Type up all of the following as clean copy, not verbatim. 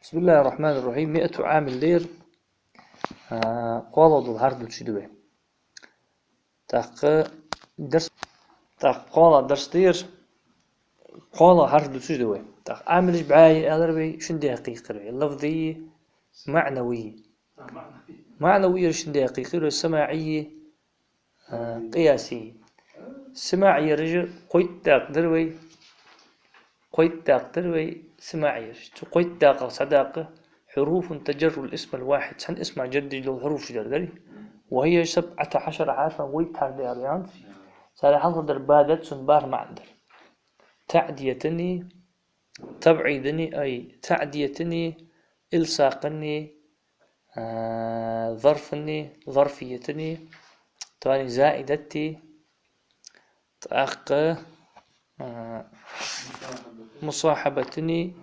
بسم الله الرحمن الرحيم. 100 عام لير قالوا ضل هردو تشدوه تاق درس تاق قالا درس دير قالا هردو تشدوه تاق عاملش بعاي ألربي شندي حقيقي لفظي معنوي شندي حقيقي سماعي قياسي سماعي رجل قيت تاق دروي سماعي رجل قيت تاق صداقة حروف تجر الاسم الواحد سن اسمع جدي له حروف جدري وهي 17 حرفا ويتار دي أريان سالي حضر بادت سنبار معندر تعديتني تبعيدني أي تعديتني إلصاقني ظرفني ظرفيتني تاني زائدتي تأق مصاحبتني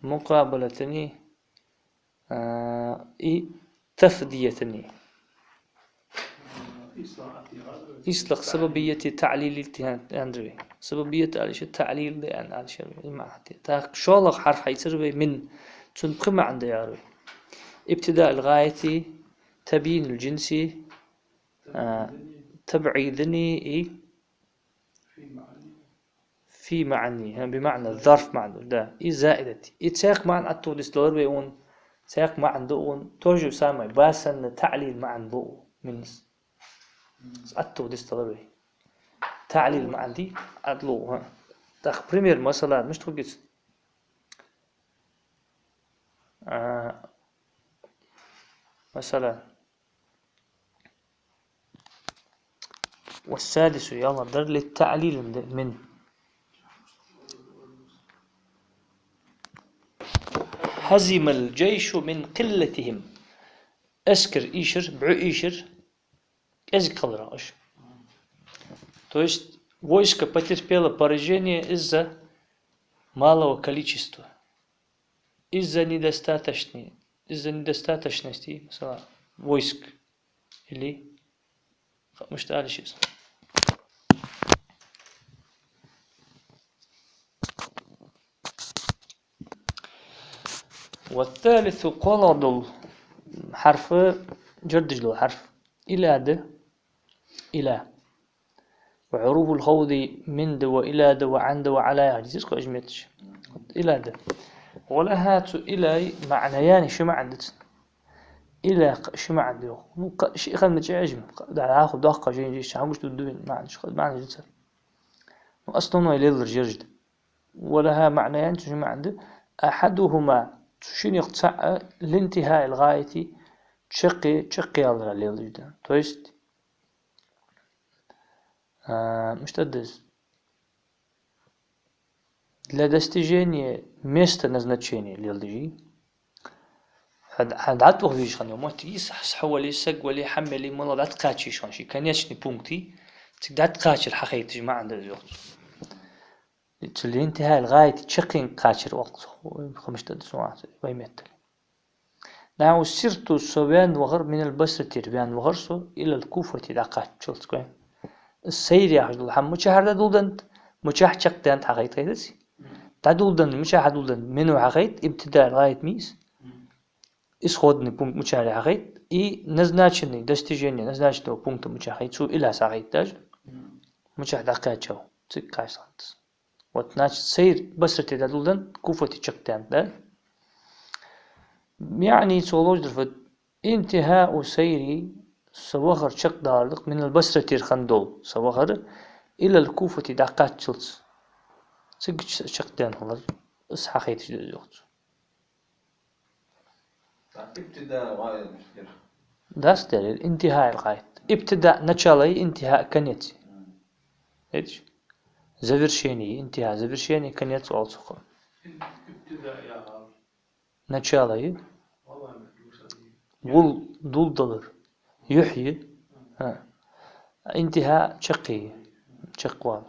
مقابلتني تفديتني إسلق سببية تعليل التهاندري سببية تعليل يعني تاق شولق حرف حيصير من تنقم عند ياروي ابتداء الغاية تبيين الجنس تبعيدني في معني بمعنى الظرف معنى ده زائدتي تساق معنى أتو دستور بيون ساق معنى دون توجب سامي باسن تعليل معنى دو من أتو دستور بي تعليل معنى دي أدلو تاق بريمير مثلا مش تقول مثلا والسادس يلا در للتعليل من هزم الجيش من قلتهم أسكر إيشر بعو إيشر أزق قلراش то есть войско потерпело поражение из-за малого количества из-за недостаточности войск или مش تعالي شيء والثالث قلد حرف جردج له حرف إلى وعروف الخوض من دو وإلى دو وعند وعلى يعني تسكو أجمتش إلى ده ولها إلى معنيان شو معندت إلى شو معندو شيء خلنا عجم ده آخذ دقة جين جيش عمش تدوين معنى جسر أصلا إلى الرجرد ولها معنيان شو معند أحدهما شنو يقطع لانتهاء الغاية تشقي على الجدا تويست مش تدز для достижения места назначения للجي هاد عطوه فيش خنيو ما تيس حولي سق ولي حملي ما لا تقاتشي شون شي كان يشني بونكتي تقدر تقاتش الحقيقة ما عنده الوقت لانتهاء الغاية تشقين قاتشر وقت 15 ساعة ويمت نعم سرت الصبيان وغر من البصرة تربيان وغرسو إلى الكوفة تدقات شلت كوين السير يا حجل الحم مشاهر دولدنت مشاهر شقدان حقيقة تدسي تدولدن مشاهر دولدن منو حقيقة ابتداء الغاية ميس إسخودني بونك مشاهر حقيقة نزناتشني دستيجيني نزناتشتو بونك مشاهر سو إلى ساقيت تاج مشاهر دقات شو تقاش سانتس وتناش سير بصرة تدولدن كوفة شقدان ده يعني سولوج درفت انتهاء سيري سوغر شق دارلق من البصرة تيرخندول سوغر إلى الكوفة دقات شلت سق شقدان هلر إسحاقيت جدوت ابتداء غاية المشكلة داس دليل انتهاء الغاية ابتداء نشالي انتهاء كنيتي هيش زفرشيني انتهاء زفرشيني كنيت والسخر ابتداء يا غار نشالي ول دول دلر يحيي انتهاء شقوال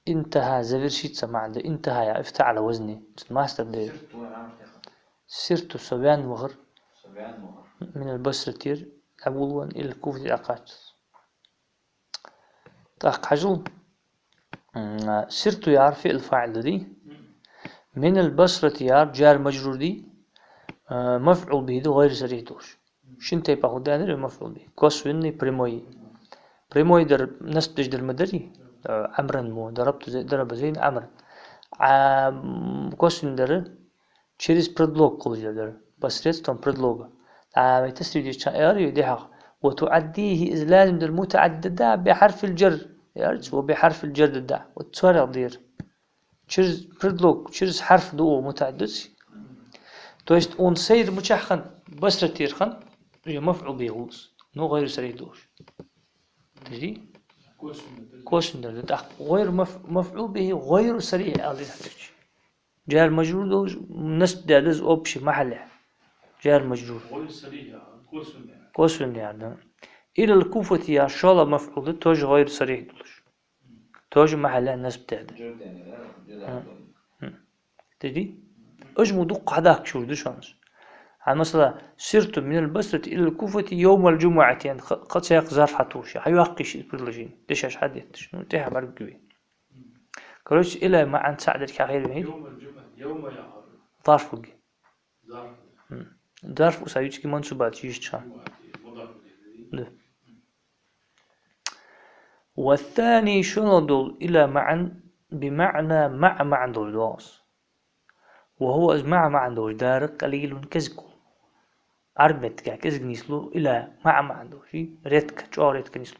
انتهى زفرشيت سمع ده انتهى افتح على وزني ما استبدل سرت سبيان وغر من البصرة تير أبولون إلى الكوفة الأقات طاق حجل سرت يعرف الفاعل دي من البصرة يار جار مجرور دي مفعول به ده غير صريح دوش شنتي باخد ده مفعول به كوسوني بريموي در نسب تجدر مدري عمرا مو ضربت زي ضرب زين عمرا كوسون در через предлог قل در посредством предлога تسري شعاري دي حق وتعديه إذ لازم در متعددة بحرف الجر وبحرف الجر دا وتسارع دير через предлог через حرف دو متعدد то есть он سير مشخن بس تيرخن مفعول به غوص نو غير سريع دوش تجي كوشن ده غير مفعول به غير سريع على الحدث جار مجرور دوش نسب دادز أوبش محله جار مجرور غير سريع كوشن يعني إلى الكوفة يا شالا مفعول توج غير سريع دوش توج محله نسب دادز تجي أجمو دق هذاك شو دوش أنس عن مثلا سرت من البصرة إلى الكوفة يوم الجمعة يعني قد سيق ظرف حتوش حيوقش البرلجين دشاش حدث شنو تيها برقبي كروش إلى ما عن سعدك كغير مهيد يوم الجمعة يوم يا ظرف وجي ظرف ظرف وسايوش كي منصوبات يشتشان والثاني شنو دول إلى معا بمعنى مع دول دواس وهو مع دول دار قليل كزكو عربت كزك نسلو إلى مع دوشي ريتك ريتك نسلو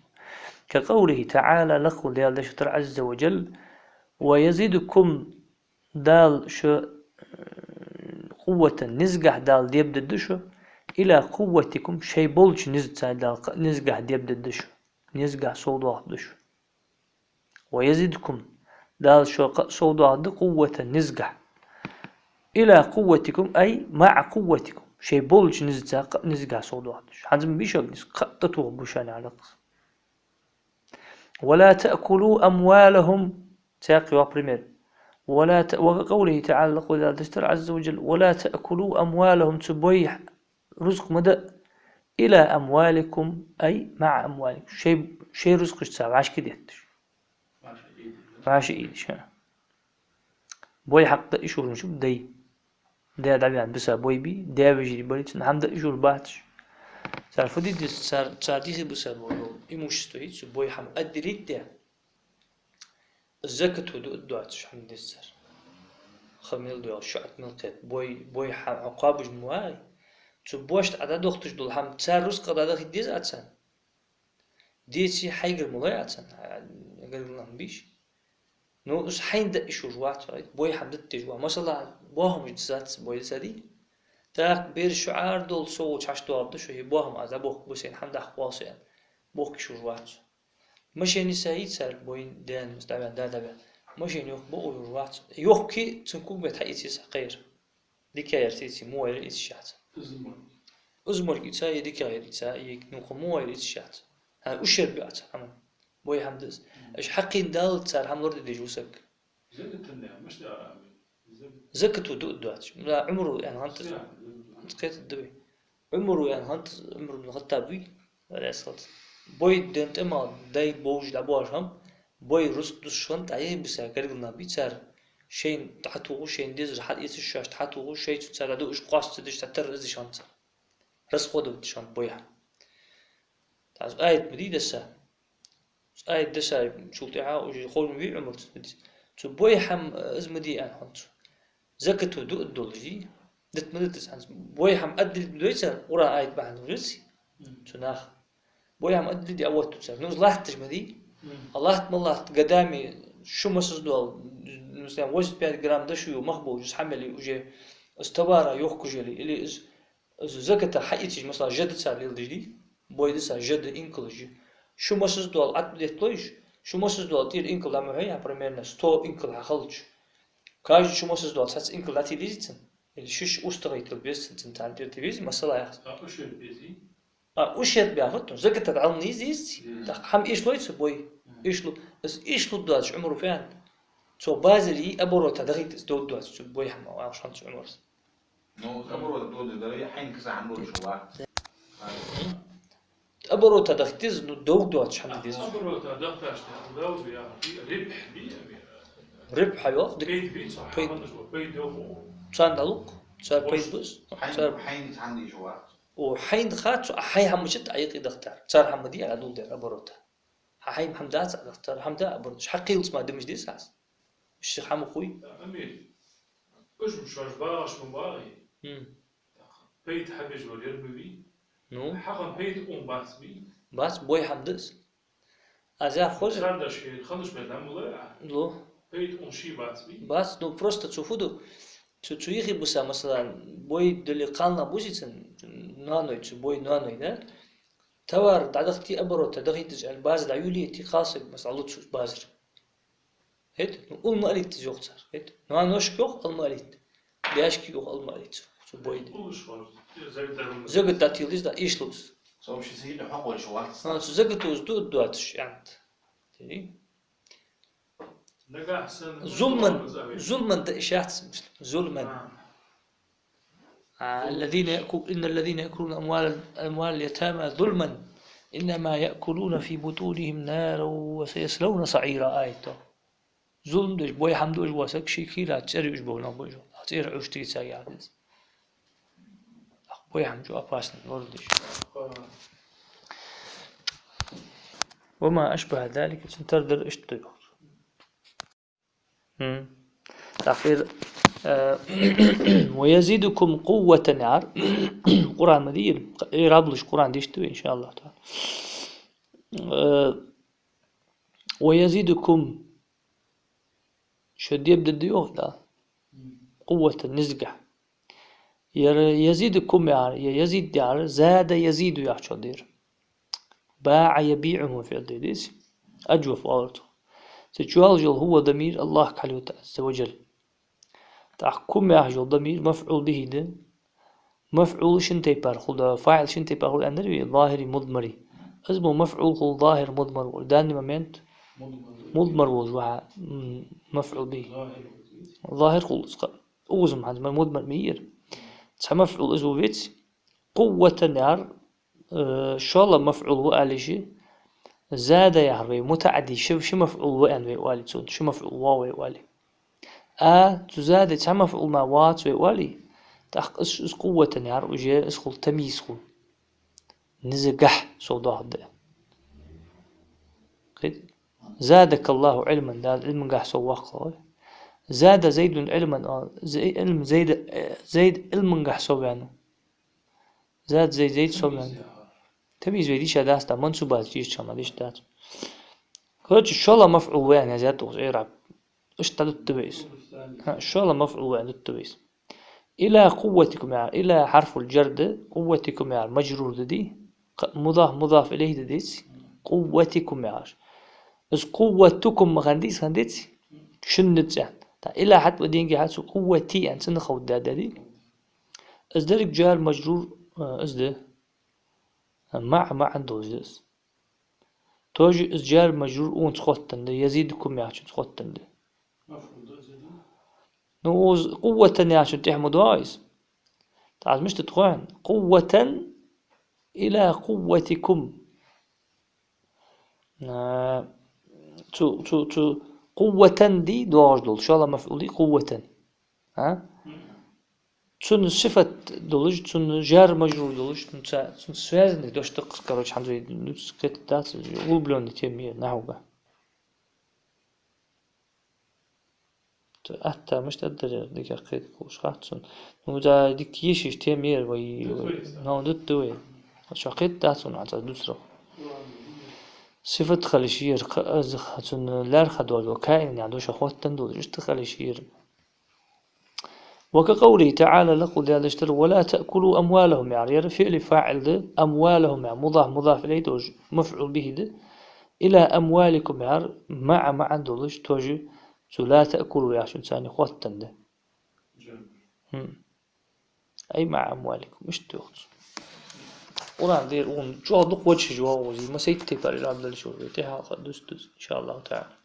كقوله تعالى لقوا ديال دشتر عز وجل ويزيدكم دال شو قوة نزقح دال ديبد الدشو إلى قوتكم شي بولش نزقح ديبد الدشو نزقح صوت دشو ويزيدكم دال شو صوت قوة نزقح إلى قوتكم أي مع قوتكم شيء بولج نزقع صوتواتش حزم بيشوك نسقطتوه بوشان على قص ولا تأكلوا أموالهم تاقوا بريمير وقوله تعالى لقد دستر عز وجل ولا تأكلوا أموالهم تبويح رزق مدى إلى أموالكم أي مع أموالكم شيء رزق اشتساب عاش كديتش عاش إيدش بوي حق دا إشور نشوف دي ده دعيان بس بوي بي ده بيجي بريت نحن ده إشور باتش تعرف دي صار دي بس بقولوا إيموش تويت بوي حم أدريت ده الزكاة ودو الدعاء حم ديسر خميل دو شعت ملقت بوي حم عقاب جمواي تبوشت عدد وقتش دول حم صار رزق عدد خديز أتسان ديتي حيجر ملاي أتسان قالوا لهم بيش نو اس حين ده إشور وات بوي حم دتجوا مثلا بوهم جزات بوي سدي تاق بير شعار دول سو تشاش دو شو هي بوهم از بوخ بوسين حمد اخواص يعني بوخ شروات ماشي نسايت سال بوين دان مستعمل دا ماشي يوخ بو روات يوخ كي تنكون بتحيتي صغير ديكاير تيتي مو وير اتشات ازمر كيتاي ديكاير تاي نو مو وير اتشات ها اشر بيات هم بوي حمدز اش حقين دال صار هم ورد دي جوسك مش زكت ودو دوات لا عمره يعني هانت قيت الدبي عمره يعني هانت عمره من الخطابي ولا صوت بوي دنت ما داي بوج لابوش هم بوي رست شون تعي بس قالنا بيصير شيء تحته شيء ديز حد يتشاش تحته شيء تصير دو ايش قاص تدش تتر ازي شانت رس خدو شان بويا تعز ايت مديده سا ايت دسا شلتها وجي خول بي عمرت تو بوي حم ازمدي ان هانت زكتو دو الدولجي دت مدت عن بوي حم أدل دويتر ورا آيت بعد نجلسي تناخ بوي حم أدل دي أول تسر نوز الله تجمدي الله تم الله قدامي شو مسز دول مثلا وجد 5 جرام ده شو مخبوج حملي وجه استوارا يوخ كجلي اللي إز زكتة حقيقي مثلا جد صار للدجدي بوي دسا جد إنكلج شو مسز دول أدل ليش شو مسز دول تير إنكل لما هي بريميرنا ستو إنكل هخلج كاج شو مسز دول ساس إنكل لاتي ليزتن اللي شش أستغيت البيست تنتعل ترتيبيز مسألة يحصل. أشهر بيزي. أشهر بياخدهم زكت تعلمني زيست. تحم إيش لويت بوي إيش لو بس إيش لو دواش عمره فين. سو بازلي أبورو تدخيت دود دواش بوي حم أو عشان شو عمره. نو أبورو دود ده حين كذا عمره شو أبورو تدخيت دود دواش حم ديز. أبورو تدخيت دود بيا ربح بيا ربح يوف دك بيت بيت صح بيت. بيت يوم صار دلوق صار بيت بس صار حين عندي جوات وحين خات حي همشت عيق دختار صار حمدي على دول ده أبروته حي محمدات دختار حمدا أبروت حقي وسما دمج دي ساس الشيخ حمو خوي أمين مش باش من باغي بيت حبيج ولير بي نو حقا بيت باس بي بس بوي حمدس أزا خوش صار شيء خلص بيت ولا لو بيت شي باس بي بس نو просто تشوفوا تشو يخي بوسا مثلا بوي دلي قالنا بوزيتن نانوي تشو بوي نانوي ده توار دعدختي أبروت دغي تجعل باز العيولي تي قاصب بس على تشوف بازر هيت نقول ما قلت تجوختر هيت نانوش كيوخ الماليت ليش كيوخ الماليت شو بوي ده زغت داتيليز دا إيشلوس سو مش يصير حق ولا شوات شو زغتوز دواتش يعني تدي ظلما ده إشاعة ظلما إن الذين يأكلون أموال اليتامى ظلما إنما يأكلون في بطونهم نارا وسيصلون سعيرا آيته ظلم دش بوي حمدوش واسك شي لا تشريش بونا بوجو تير عشتي سايادز بوي حمدو أباسن وردش وما أشبه ذلك تنتظر اشتيوخ تأخير ويزيدكم قوة نار قرآن مدير رابلش قرآن ديشتوي إن شاء الله تعالى ويزيدكم شد يبدأ الديوخ لا قوة نزقة يزيدكم يعني يزيد يعني زاد يزيد يعني شو دير باع يبيعه في الديس أجوف أورته تجوالجل هو ضمير الله عز وجل تحكم يحجل ضمير مفعول به ده مفعول شنتي بارخل فاعل شنتي بارخل أندري ظاهري مضمري اسمه مفعول خل ظاهر مضمر وداني ممنت مضمر وجوها مفعول به ظاهر خل أوزم هذا مضمر مير تسمى مفعول اسمه بيت قوة نار شاء الله مفعول وقال شيء زاد يحري متعدي شو مفعول وان ويوالي تون شو مفعول واو ويوالي تزاد تسمى مفعول ما وات ويوالي تحق اس قوة يار وجه اسخل تمييز خل نزقح صودا هذا زادك الله علما ده علم قح سواق زاد زيد علما علم زيد علم قح سويانه زاد زيد سويانه تمييز ويديش داستا منصوبات جيش شما ديش دات كوتش شاء مفعول وين يا زياد غير ايش تدت تبيس ان شاء الله مفعول وين التبيس الى قوتكم يعني الى حرف الجر قوتكم يعني مجرور دي مضاف اليه ديس قوتكم يعني بس قوتكم غنديس غنديس شنت يعني الى حد ودينجي حد قوتي يعني سنخو دي ازدرك جار مجرور ازده ما عنده جزء توجي إسجار مجرور أون تخوتن ده يزيدكم يعشون تخوتن ده نوز قوة يعشون تحمد وايس تعال مش تتخوان قوة إلى قوتكم تو قوة دي دواجدل إن شاء الله مفعولي قوة تون صفة دولج تون جار مجرور دولج تون سوازن دوش تقص كروش حمزة نوتس كتات غلبلون تيمية نحوه حتى مش تقدر ديك أخير كوش خاطر نودا ديك يشيش تيمية وي نو دوتوي شو أخير تاسون على دوسرة صفة خليشير تون لار خدول وكائن يعني دوش أخوات تندول جست خليشير وكقوله تعالى لقد اشتروا ولا تأكلوا أموالهم يعني فعل فاعل ده أموالهم يعني مضاف إليه توج مفعول به ده إلى أموالكم يعني مع دولش توج لا تأكلوا يعني شو ثاني خوتن ده أي مع أموالكم مش توخ ورا دير ون جو دق وجه جو وزي ما سيتي بار العبد الشوري تها قدست إن شاء الله تعالى